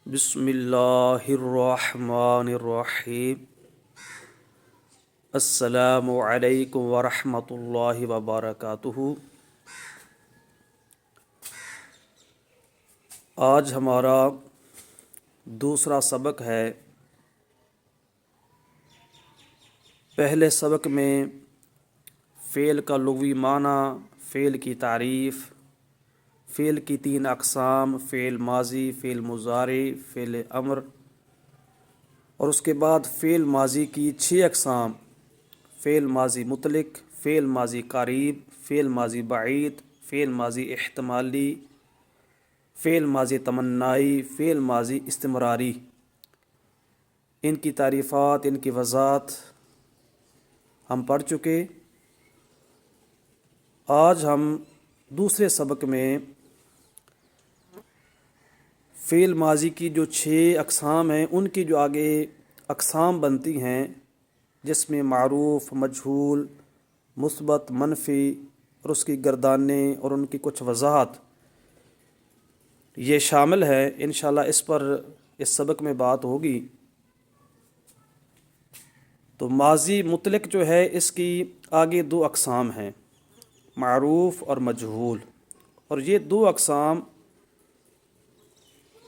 بسم اللہ الرحمن الرحیم۔ السلام علیکم ورحمۃ اللہ وبرکاتہ۔ آج ہمارا دوسرا سبق ہے۔ پہلے سبق میں فعل کا لغوی معنی، فعل کی تعریف، فعل کی 3 اقسام، فعل ماضی، فعل مضارع، فعل امر، اور اس کے بعد فعل ماضی کی 6 اقسام: فعل ماضی مطلق، فعل ماضی قریب، فعل ماضی بعید، فعل ماضی احتمالی، فعل ماضی تمنائی، فعل ماضی استمراری۔ ان کی تعریفات، ان کی وضاحت ہم پڑھ چکے۔ آج ہم دوسرے سبق میں فعل ماضی کی جو 6 اقسام ہیں ان کی جو آگے اقسام بنتی ہیں، جس میں معروف، مجہول، مثبت، منفی اور اس کی گردانیں اور ان کی کچھ وضاحت یہ شامل ہے۔ انشاءاللہ اس پر اس سبق میں بات ہوگی۔ تو ماضی مطلق جو ہے اس کی آگے 2 اقسام ہیں، معروف اور مجہول، اور یہ 2 اقسام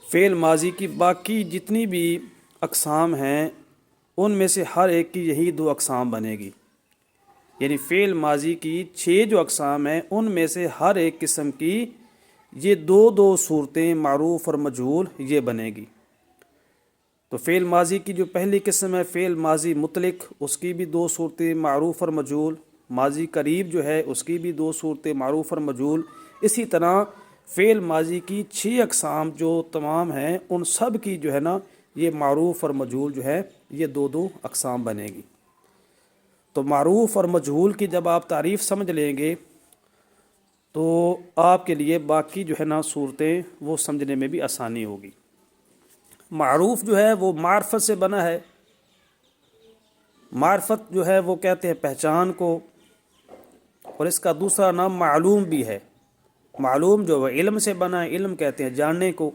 فعل ماضی کی باقی جتنی بھی اقسام ہیں ان میں سے ہر ایک کی یہی 2 اقسام بنے گی۔ یعنی فعل ماضی کی 6 جو اقسام ہیں ان میں سے ہر ایک قسم کی یہ 2 صورتیں، معروف اور مجہول، یہ بنے گی۔ تو فعل ماضی کی جو پہلی قسم ہے فعل ماضی مطلق، اس کی بھی 2 صورتیں، معروف اور مجہول۔ ماضی قریب جو ہے اس کی بھی 2 صورتیں، معروف اور مجہول۔ اسی طرح فعل ماضی کی 6 اقسام جو تمام ہیں ان سب کی جو ہے نا یہ معروف اور مجہول جو ہے یہ 2 اقسام بنے گی۔ تو معروف اور مجہول کی جب آپ تعریف سمجھ لیں گے تو آپ کے لیے باقی جو ہے نا صورتیں وہ سمجھنے میں بھی آسانی ہوگی۔ معروف جو ہے وہ معرفت سے بنا ہے۔ معرفت جو ہے وہ کہتے ہیں پہچان کو، اور اس کا دوسرا نام معلوم بھی ہے۔ معلوم جو وہ علم سے بنا ہے، علم کہتے ہیں جاننے کو۔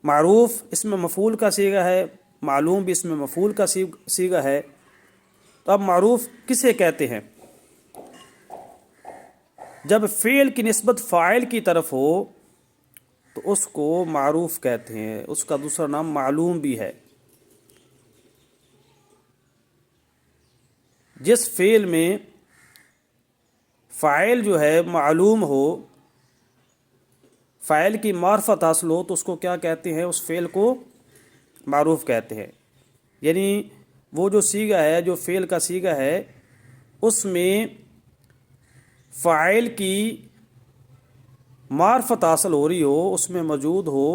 معروف اس میں مفعول کا صیغہ ہے، معلوم بھی اس میں مفعول کا صیغہ ہے۔ تو اب معروف کسے کہتے ہیں؟ جب فعل کی نسبت فاعل کی طرف ہو تو اس کو معروف کہتے ہیں، اس کا دوسرا نام معلوم بھی ہے۔ جس فعل میں فاعل جو ہے معلوم ہو، فاعل کی معرفت حاصل ہو، تو اس کو کیا کہتے ہیں؟ اس فعل کو معروف کہتے ہیں۔ یعنی وہ جو صیغہ ہے، جو فعل کا صیغہ ہے، اس میں فاعل کی معرفت حاصل ہو رہی ہو، اس میں موجود ہو،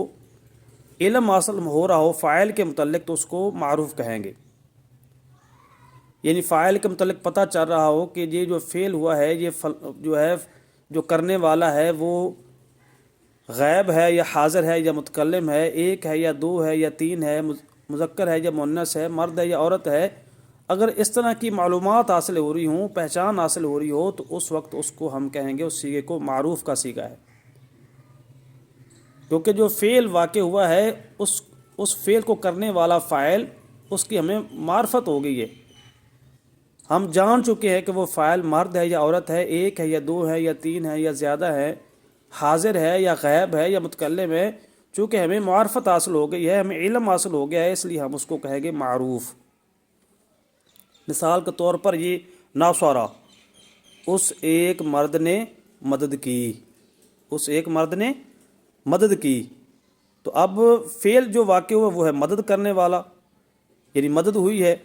علم حاصل ہو رہا ہو فاعل کے متعلق، تو اس کو معروف کہیں گے۔ یعنی فاعل کے متعلق پتہ چل رہا ہو کہ یہ جو فعل ہوا ہے، یہ جو ہے جو کرنے والا ہے وہ غائب ہے یا حاضر ہے یا متکلم ہے، 1 ہے یا 2 ہے یا 3 ہے، مذکر ہے یا مؤنث ہے، مرد ہے یا عورت ہے۔ اگر اس طرح کی معلومات حاصل ہو رہی ہوں، پہچان حاصل ہو رہی ہو، تو اس وقت اس کو ہم کہیں گے، اس صیغے کو معروف کا صیغہ ہے۔ کیونکہ جو فعل واقع ہوا ہے اس فعل کو کرنے والا فاعل، اس کی ہمیں معرفت ہو گئی ہے۔ ہم جان چکے ہیں کہ وہ فاعل مرد ہے یا عورت ہے، 1 ہے یا 2 ہے یا 3 ہے یا زیادہ ہے، حاضر ہے یا غائب ہے یا متکلم ہے۔ چونکہ ہمیں معرفت حاصل ہو گئی ہے، ہمیں علم حاصل ہو گیا ہے، اس لیے ہم اس کو کہیں گے معروف۔ مثال کے طور پر یہ ناصرہ، اس ایک مرد نے مدد کی، اس ایک مرد نے مدد کی۔ تو اب فعل جو واقع ہوا وہ ہے مدد کرنے والا، یعنی مدد ہوئی ہے۔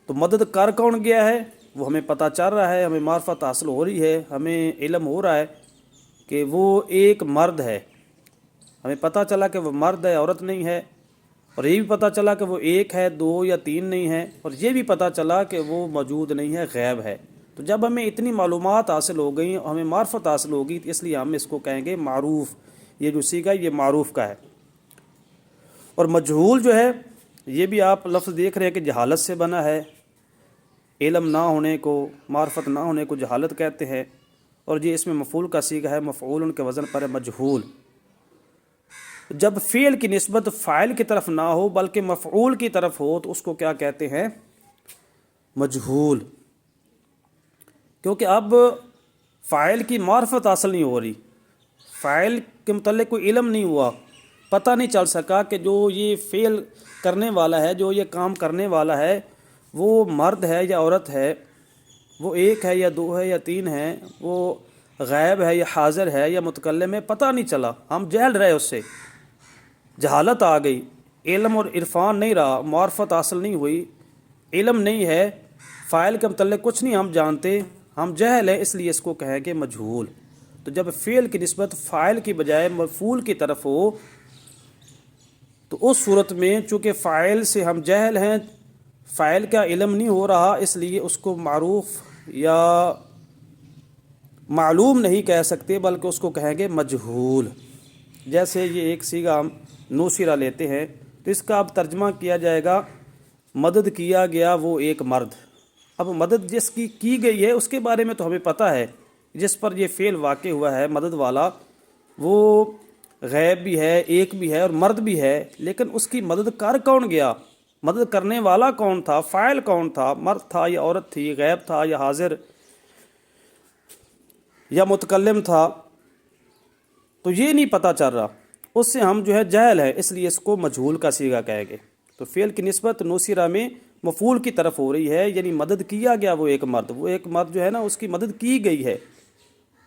تو مدد کر کون گیا ہے وہ ہمیں پتہ چل رہا ہے، ہمیں معرفت حاصل ہو رہی ہے، ہمیں علم ہو رہا ہے کہ وہ ایک مرد ہے۔ ہمیں پتہ چلا کہ وہ مرد ہے، عورت نہیں ہے، اور یہ بھی پتہ چلا کہ وہ 1 ہے، 2 یا 3 نہیں ہے، اور یہ بھی پتہ چلا کہ وہ موجود نہیں ہے، غائب ہے۔ تو جب ہمیں اتنی معلومات حاصل ہو گئیں، ہمیں معرفت حاصل ہوگی، تو اس لیے ہم اس کو کہیں گے معروف۔ یہ جو صیغہ ہے یہ معروف کا ہے۔ اور مجہول جو ہے یہ بھی آپ لفظ دیکھ رہے ہیں کہ جہالت سے بنا ہے۔ علم نہ ہونے کو، معرفت نہ ہونے کو جہالت کہتے ہیں، اور یہ اس میں مفعول کا صیغہ ہے، مفعول کے وزن پر ہے مجہول۔ جب فعل کی نسبت فاعل کی طرف نہ ہو بلکہ مفعول کی طرف ہو تو اس کو کیا کہتے ہیں؟ مجہول. کیونکہ اب فاعل کی معرفت حاصل نہیں ہو رہی، فاعل کے متعلق کوئی علم نہیں ہوا، پتہ نہیں چل سکا کہ جو یہ فعل کرنے والا ہے، جو یہ کام کرنے والا ہے، وہ مرد ہے یا عورت ہے، وہ ایک ہے یا دو ہے یا تین ہے، وہ غائب ہے یا حاضر ہے یا متکلم ہے، پتہ نہیں چلا، ہم جہل رہے، اس سے جہالت آ گئی، علم اور عرفان نہیں رہا، معرفت حاصل نہیں ہوئی، علم نہیں ہے، فاعل کے متعلق کچھ نہیں ہم جانتے، ہم جہل ہیں، اس لیے اس کو کہیں گے مجہول. تو جب فعل کی نسبت فاعل کی بجائے مفعول کی طرف ہو تو اس صورت میں چونکہ فاعل سے ہم جہل ہیں، فاعل کا علم نہیں ہو رہا، اس لیے اس کو معروف یا معلوم نہیں کہہ سکتے بلکہ اس کو کہیں گے مجہول. جیسے یہ ایک صیغہ ہم نوشرہ لیتے ہیں تو اس کا اب ترجمہ کیا جائے گا مدد کیا گیا وہ ایک مرد. اب مدد جس کی گئی ہے اس کے بارے میں تو ہمیں پتہ ہے، جس پر یہ فعل واقع ہوا ہے مدد والا، وہ غیب بھی ہے، ایک بھی ہے اور مرد بھی ہے، لیکن اس کی مدد کر کون گیا؟ مدد کرنے والا کون تھا؟ فاعل کون تھا؟ مرد تھا یا عورت تھی؟ غیب تھا یا حاضر یا متکلم تھا؟ تو یہ نہیں پتہ چل رہا، اس سے ہم جو ہے جہل ہے، اس لیے اس کو مجہول کا صیغہ کہیں گے. تو فعل کی نسبت نوشرہ میں مفعول کی طرف ہو رہی ہے، یعنی مدد کیا گیا وہ ایک مرد، وہ ایک مرد جو ہے نا اس کی مدد کی گئی ہے.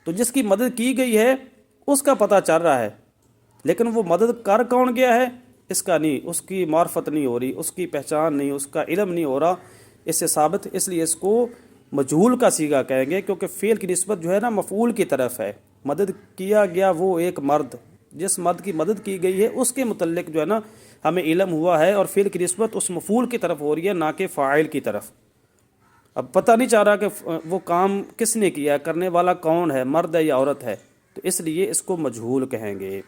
تو جس کی مدد کی گئی ہے اس کا پتہ چل رہا ہے، لیکن وہ مدد کر کون گیا ہے اس کا نہیں، اس کی معرفت نہیں ہو رہی، اس کی پہچان نہیں، اس کا علم نہیں ہو رہا اس سے ثابت، اس لیے اس کو مجہول کا صیغہ کہیں گے. کیونکہ فعل کی نسبت جو ہے نا مفعول کی طرف ہے، مدد کیا گیا وہ ایک مرد، جس مرد کی مدد کی گئی ہے اس کے متعلق جو ہے نا ہمیں علم ہوا ہے، اور فعل کی نسبت اس مفعول کی طرف ہو رہی ہے نہ کہ فاعل کی طرف. اب پتہ نہیں چل رہا کہ وہ کام کس نے کیا ہے، کرنے والا کون ہے، مرد ہے یا عورت ہے، تو اس لیے اس کو مجہول کہیں گے.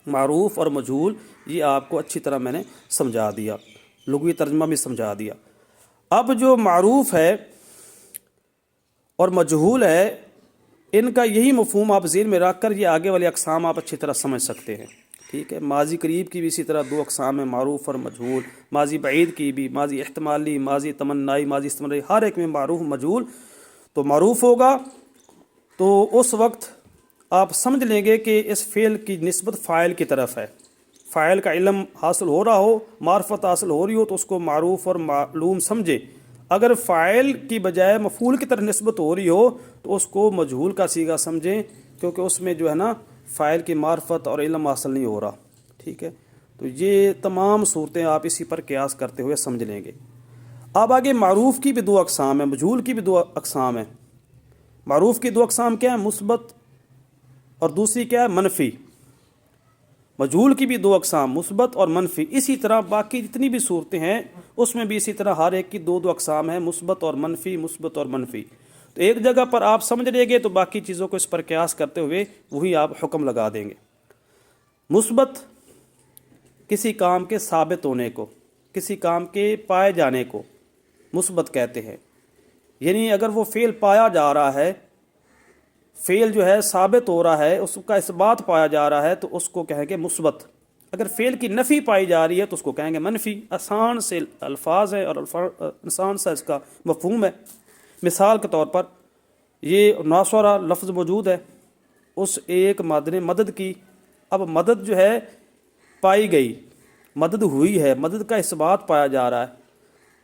معروف اور مجہول یہ آپ کو اچھی طرح میں نے سمجھا دیا، لغوی ترجمہ بھی سمجھا دیا. اب جو معروف ہے اور مجہول ہے، ان کا یہی مفہوم آپ ذہن میں رکھ کر یہ آگے والے اقسام آپ اچھی طرح سمجھ سکتے ہیں. ٹھیک ہے، ماضی قریب کی بھی اسی طرح دو اقسام ہیں، معروف اور مجہول. ماضی بعید کی بھی، ماضی احتمالی، ماضی تمنائی، ماضی استمراری، ہر ایک میں معروف مجہول. تو معروف ہوگا تو اس وقت آپ سمجھ لیں گے کہ اس فعل کی نسبت فاعل کی طرف ہے، فاعل کا علم حاصل ہو رہا ہو، معرفت حاصل ہو رہی ہو تو اس کو معروف اور معلوم سمجھے. اگر فاعل کی بجائے مفعول کی طرف نسبت ہو رہی ہو تو اس کو مجہول کا صیغہ سمجھیں، کیونکہ اس میں جو ہے نا فاعل کی معرفت اور علم حاصل نہیں ہو رہا. ٹھیک ہے، تو یہ تمام صورتیں آپ اسی پر قیاس کرتے ہوئے سمجھ لیں گے. اب آگے معروف کی بھی دو اقسام ہیں، مجہول کی بھی دو اقسام ہیں. معروف کی دو اقسام کیا ہیں؟ مثبت اور دوسری کیا ہے؟ منفی. مجہول کی بھی دو اقسام، مثبت اور منفی. اسی طرح باقی جتنی بھی صورتیں ہیں اس میں بھی اسی طرح ہر ایک کی دو اقسام ہیں، مثبت اور منفی، مثبت اور منفی. تو ایک جگہ پر آپ سمجھ لیں گے تو باقی چیزوں کو اس پر قیاس کرتے ہوئے وہی آپ حکم لگا دیں گے. مثبت کسی کام کے ثابت ہونے کو، کسی کام کے پائے جانے کو مثبت کہتے ہیں. یعنی اگر وہ فعل پایا جا رہا ہے، فعل جو ہے ثابت ہو رہا ہے، اس کا اثبات پایا جا رہا ہے تو اس کو کہیں گے مثبت. اگر فعل کی نفی پائی جا رہی ہے تو اس کو کہیں گے منفی. آسان سے الفاظ ہیں اور آسان سا اس کا مفہوم ہے. مثال کے طور پر یہ ناصرہ لفظ موجود ہے، اس ایک مرد نے مدد کی. اب مدد جو ہے پائی گئی، مدد ہوئی ہے، مدد کا اثبات پایا جا رہا ہے.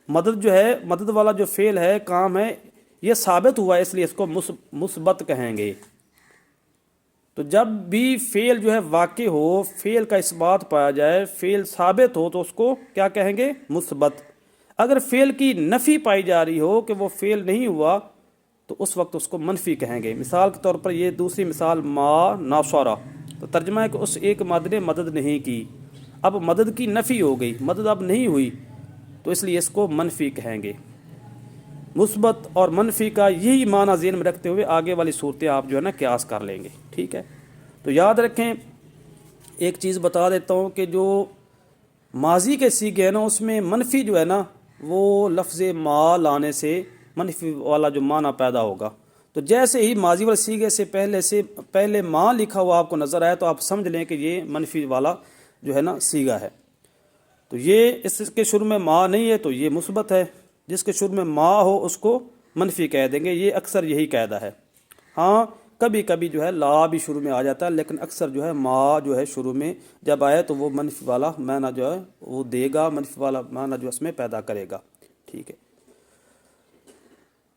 مدد جو ہے، مدد والا جو فعل ہے، کام ہے، یہ ثابت ہوا ہے، اس لیے اس کو مثبت کہیں گے. تو جب بھی فعل جو ہے واقع ہو، فعل کا اثبات پایا جائے، فعل ثابت ہو تو اس کو کیا کہیں گے؟ مثبت. اگر فعل کی نفی پائی جا رہی ہو کہ وہ فعل نہیں ہوا تو اس وقت اس کو منفی کہیں گے. مثال کے طور پر یہ دوسری مثال ما ناصرہ، تو ترجمہ ہے کہ اس ایک مرد نے مدد نہیں کی. اب مدد کی نفی ہو گئی، مدد اب نہیں ہوئی، تو اس لیے اس کو منفی کہیں گے. مثبت اور منفی کا یہی معنی ذہن میں رکھتے ہوئے آگے والی صورتیں آپ جو ہے نا قیاس کر لیں گے. ٹھیک ہے، تو یاد رکھیں، ایک چیز بتا دیتا ہوں کہ جو ماضی کے صیغے ہیں نا اس میں منفی جو ہے نا وہ لفظ ما لانے سے منفی والا جو معنی پیدا ہوگا. تو جیسے ہی ماضی والے سیغے سے پہلے ماں لکھا ہوا آپ کو نظر آئے تو آپ سمجھ لیں کہ یہ منفی والا جو ہے نا سیغہ ہے. تو یہ اس کے شروع میں ماں نہیں ہے تو یہ مثبت ہے، جس کے شروع میں ماں ہو اس کو منفی کہہ دیں گے. یہ اکثر یہی قاعدہ ہے. ہاں کبھی کبھی جو ہے لا بھی شروع میں آ جاتا ہے، لیکن اکثر جو ہے ماں جو ہے شروع میں جب آئے تو وہ منفی والا معنی جو ہے وہ دے گا، منفی والا معنی جو اس میں پیدا کرے گا. ٹھیک ہے.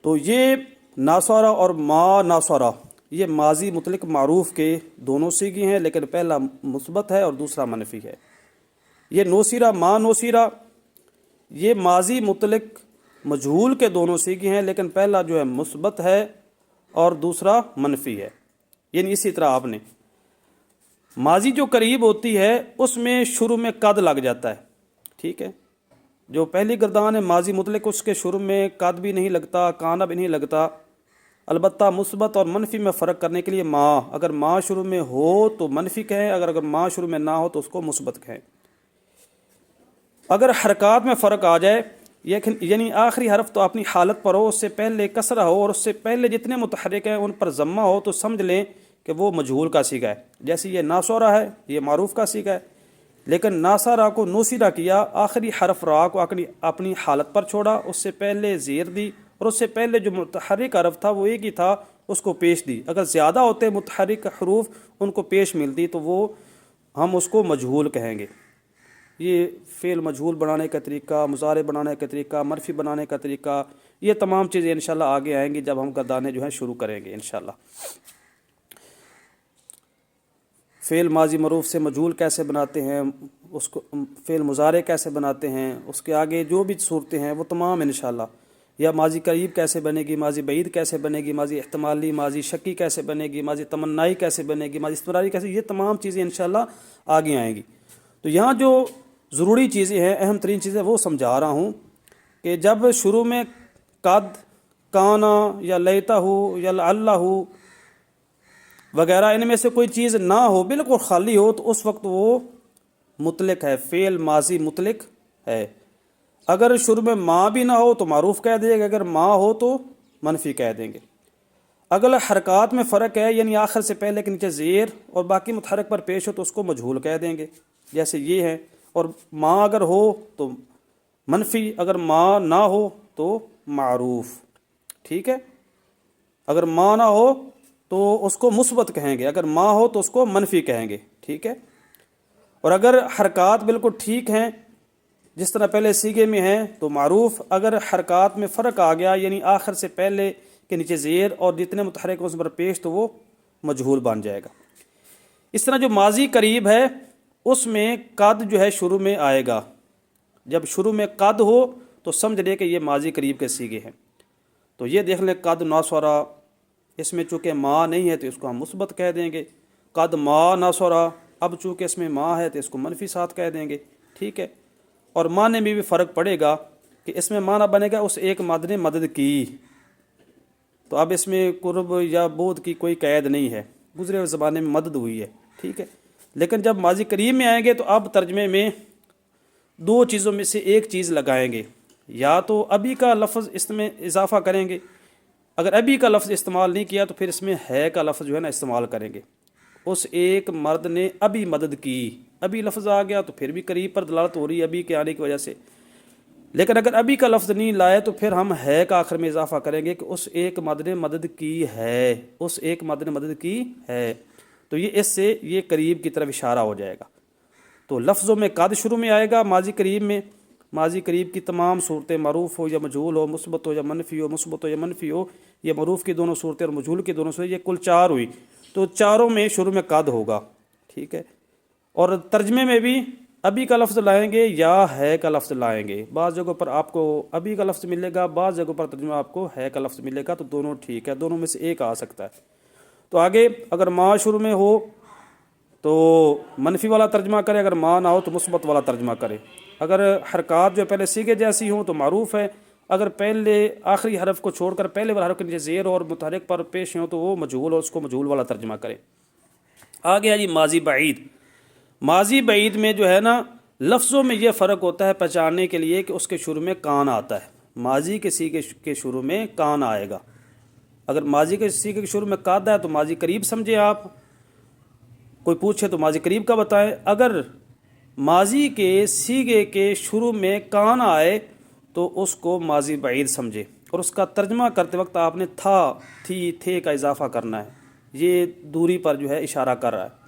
تو یہ ناصرہ اور ما ناصرہ یہ ماضی مطلق معروف کے دونوں سیغے ہیں، لیکن پہلا مثبت ہے اور دوسرا منفی ہے. یہ نوسیرہ ما نوسیرہ یہ ماضی مطلق مجہول کے دونوں سیغے ہیں، لیکن پہلا جو ہے مثبت ہے اور دوسرا منفی ہے. یعنی اسی طرح آپ نے ماضی جو قریب ہوتی ہے اس میں شروع میں قد لگ جاتا ہے. ٹھیک ہے. جو پہلی گردان ہے ماضی مطلق اس کے شروع میں قد بھی نہیں لگتا، کانا بھی نہیں لگتا. البتہ مثبت اور منفی میں فرق کرنے کے لیے ماں، اگر ماں شروع میں ہو تو منفی کہیں، اگر ماں شروع میں نہ ہو تو اس کو مثبت کہیں. اگر حرکات میں فرق آ جائے یعنی آخری حرف تو اپنی حالت پر ہو، اس سے پہلے کسرہ ہو اور اس سے پہلے جتنے متحرک ہیں ان پر ضمہ ہو، تو سمجھ لیں کہ وہ مجہول کا سیغہ ہے. جیسے یہ ناصرہ ہے یہ معروف کا سیغہ ہے، لیکن ناصرہ کو نوسیرہ کیا، آخری حرف را کو اپنی حالت پر چھوڑا، اس سے پہلے زیر دی اور اس سے پہلے جو متحرک حرف تھا وہ ایک ہی تھا اس کو پیش دی. اگر زیادہ ہوتے متحرک حروف ان کو پیش ملتی تو وہ ہم اس کو مجہول کہیں گے. یہ فعل مجہول بنانے کا طریقہ، مضارع بنانے کا طریقہ، مرفی بنانے کا طریقہ، یہ تمام چیزیں انشاءاللہ آگے آئیں گی جب ہم گردانے جو ہیں شروع کریں گے انشاءاللہ. فعل ماضی معروف سے مجہول کیسے بناتے ہیں، اس کو فعل مضارع کیسے بناتے ہیں، اس کے آگے جو بھی صورتیں ہیں وہ تمام انشاءاللہ، یا ماضی قریب کیسے بنے گی، ماضی بعید کیسے بنے گی، ماضی احتمالی، ماضی شکی کیسے بنے گی، ماضی تمنائی کیسے بنے گی، ماضی استمراری کیسے، یہ تمام چیزیں انشاءاللہ آگے آئیں گی. تو یہاں جو ضروری چیزیں ہیں، اہم ترین چیزیں وہ سمجھا رہا ہوں کہ جب شروع میں قد، کانا یا لیتا ہو یا اللہ ہو وغیرہ ان میں سے کوئی چیز نہ ہو، بالکل خالی ہو، تو اس وقت وہ مطلق ہے، فعل ماضی مطلق ہے. اگر شروع میں ماں بھی نہ ہو تو معروف کہہ دیں گے، اگر ماں ہو تو منفی کہہ دیں گے. اگر حرکات میں فرق ہے یعنی آخر سے پہلے کے نیچے زیر اور باقی متحرک پر پیش ہو تو اس کو مجہول کہہ دیں گے، جیسے یہ ہے. اور ماں اگر ہو تو منفی، اگر ماں نہ ہو تو معروف. ٹھیک ہے. اگر ماں نہ ہو تو اس کو مثبت کہیں گے، اگر ماں ہو تو اس کو منفی کہیں گے. ٹھیک ہے. اور اگر حرکات بالکل ٹھیک ہیں جس طرح پہلے سیغے میں ہیں تو معروف، اگر حرکات میں فرق آ گیا یعنی آخر سے پہلے کے نیچے زیر اور جتنے متحرک اس پر پیش تو وہ مجہول بن جائے گا. اس طرح جو ماضی قریب ہے اس میں قد جو ہے شروع میں آئے گا. جب شروع میں قد ہو تو سمجھ لے کہ یہ ماضی قریب کے سیغے ہیں. تو یہ دیکھ لیں قد ناصرہ، اس میں چونکہ ماں نہیں ہے تو اس کو ہم مثبت کہہ دیں گے. قد ما ناصرہ، اب چونکہ اس میں ماں ہے تو اس کو منفی ساتھ کہہ دیں گے. ٹھیک ہے. اور معنی میں بھی فرق پڑے گا کہ اس میں معنی بنے گا اس ایک مد نے مدد کی، تو اب اس میں قرب یا بعد کی کوئی قید نہیں ہے، گزرے ہوئے زمانے میں مدد ہوئی ہے. ٹھیک ہے. لیکن جب ماضی قریب میں آئیں گے تو اب ترجمے میں دو چیزوں میں سے ایک چیز لگائیں گے، یا تو ابھی کا لفظ اس میں اضافہ کریں گے، اگر ابھی کا لفظ استعمال نہیں کیا تو پھر اس میں ہے کا لفظ جو ہے نا استعمال کریں گے. اس ایک مرد نے ابھی مدد کی، ابھی لفظ آ گیا تو پھر بھی قریب پر دلالت ہو رہی ہے ابھی کے آنے کی وجہ سے. لیکن اگر ابھی کا لفظ نہیں لائے تو پھر ہم ہے کا آخر میں اضافہ کریں گے کہ اس ایک مرد نے مدد کی ہے، اس ایک مرد نے مدد کی ہے. تو یہ اس سے یہ قریب کی طرف اشارہ ہو جائے گا. تو لفظوں میں قد شروع میں آئے گا ماضی قریب میں. ماضی قریب کی تمام صورتیں معروف ہو یا مجہول ہو، مثبت ہو یا منفی ہو، مثبت ہو یا منفی ہو، یہ معروف کی دونوں صورتیں اور مجہول کی دونوں صورتیں، یہ کل 4 ہوئی. تو چاروں میں شروع میں قد ہوگا. ٹھیک ہے. اور ترجمے میں بھی ابھی کا لفظ لائیں گے یا ہے کا لفظ لائیں گے. بعض جگہوں پر آپ کو ابھی کا لفظ ملے گا، بعض جگہوں پر ترجمہ آپ کو ہے کا لفظ ملے گا. تو دونوں ٹھیک ہے، دونوں میں سے ایک آ سکتا ہے. تو آگے اگر ماں شروع میں ہو تو منفی والا ترجمہ کرے، اگر ماں نہ ہو تو مثبت والا ترجمہ کرے. اگر حرکات جو پہلے سیغے جیسی ہوں تو معروف ہے، اگر پہلے آخری حرف کو چھوڑ کر پہلے والے حرف کے نیچے زیر اور متحرک پر پیش ہوں تو وہ مجہول اور اس کو مجہول والا ترجمہ کرے. آگے ہے جی ماضی بعید. ماضی بعید میں جو ہے نا لفظوں میں یہ فرق ہوتا ہے پہچاننے کے لیے کہ اس کے شروع میں کان آتا ہے. ماضی کے سیغے کے شروع میں کان آئے گا. اگر ماضی کے سیغے کے شروع میں قد ہے تو ماضی قریب سمجھیں آپ، کوئی پوچھے تو ماضی قریب کا بتائیں۔ اگر ماضی کے سیغے کے شروع میں کان آئے تو اس کو ماضی بعید سمجھے، اور اس کا ترجمہ کرتے وقت آپ نے تھا، تھی، تھے کا اضافہ کرنا ہے، یہ دوری پر جو ہے اشارہ کر رہا ہے۔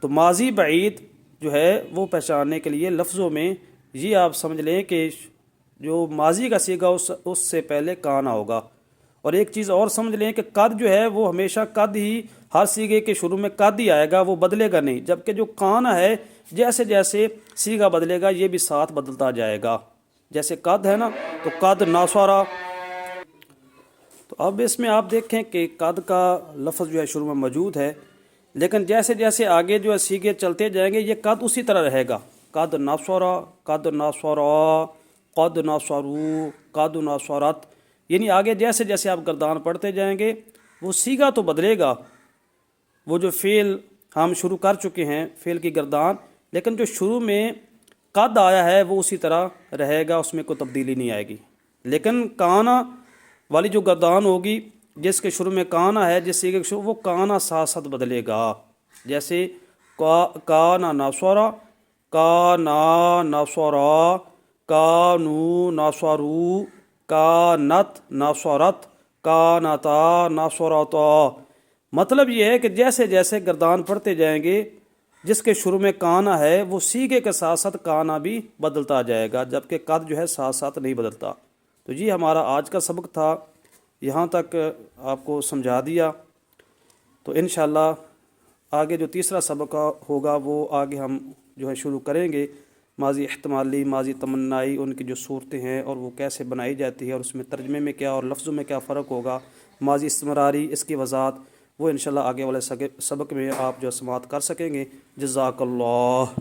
تو ماضی بعید جو ہے وہ پہچاننے کے لیے لفظوں میں یہ آپ سمجھ لیں کہ جو ماضی کا سیغہ اس سے پہلے کانا ہوگا۔ اور ایک چیز اور سمجھ لیں کہ قد جو ہے وہ ہمیشہ قد ہی، ہر سیغے کے شروع میں قد ہی آئے گا، وہ بدلے گا نہیں، جبکہ جو کانا ہے جیسے جیسے سیغہ بدلے گا یہ بھی ساتھ بدلتا جائے گا۔ جیسے قد ہے نا تو قد ناسوارا، تو اب اس میں آپ دیکھیں کہ قد کا لفظ جو ہے شروع میں موجود ہے، لیکن جیسے جیسے آگے جو ہے سیغے چلتے جائیں گے یہ قد اسی طرح رہے گا، قد ناسورا، قد ناسورا، قد ناسورو، قد ناسورت، یعنی آگے جیسے جیسے آپ گردان پڑھتے جائیں گے وہ سیغہ تو بدلے گا، وہ جو فعل ہم شروع کر چکے ہیں فعل کی گردان، لیکن جو شروع میں قد آیا ہے وہ اسی طرح رہے گا، اس میں کوئی تبدیلی نہیں آئے گی۔ لیکن کانا والی جو گردان ہوگی جس کے شروع میں کانا ہے، جس سیغے کے شروع، وہ کانا ساتھ ساتھ بدلے گا، جیسے کانا ناسورا، کانا ناسورا، کانو ناسورو، کانت ناسورت، کانتا ناسورتا۔ مطلب یہ ہے کہ جیسے جیسے گردان پڑھتے جائیں گے جس کے شروع میں کانا ہے وہ سیغے کے ساتھ ساتھ کانا بھی بدلتا جائے گا، جبکہ قد جو ہے ساتھ ساتھ نہیں بدلتا۔ تو یہ ہمارا آج کا سبق تھا، یہاں تک آپ کو سمجھا دیا۔ تو انشاءاللہ آگے جو تیسرا سبق ہوگا وہ آگے ہم جو ہے شروع کریں گے، ماضی احتمالی، ماضی تمنائی، ان کی جو صورتیں ہیں اور وہ کیسے بنائی جاتی ہے، اور اس میں ترجمے میں کیا اور لفظوں میں کیا فرق ہوگا، ماضی استمراری، اس کی وضاحت وہ انشاءاللہ آگے والے سبق میں آپ جو سماعت کر سکیں گے۔ جزاک اللہ۔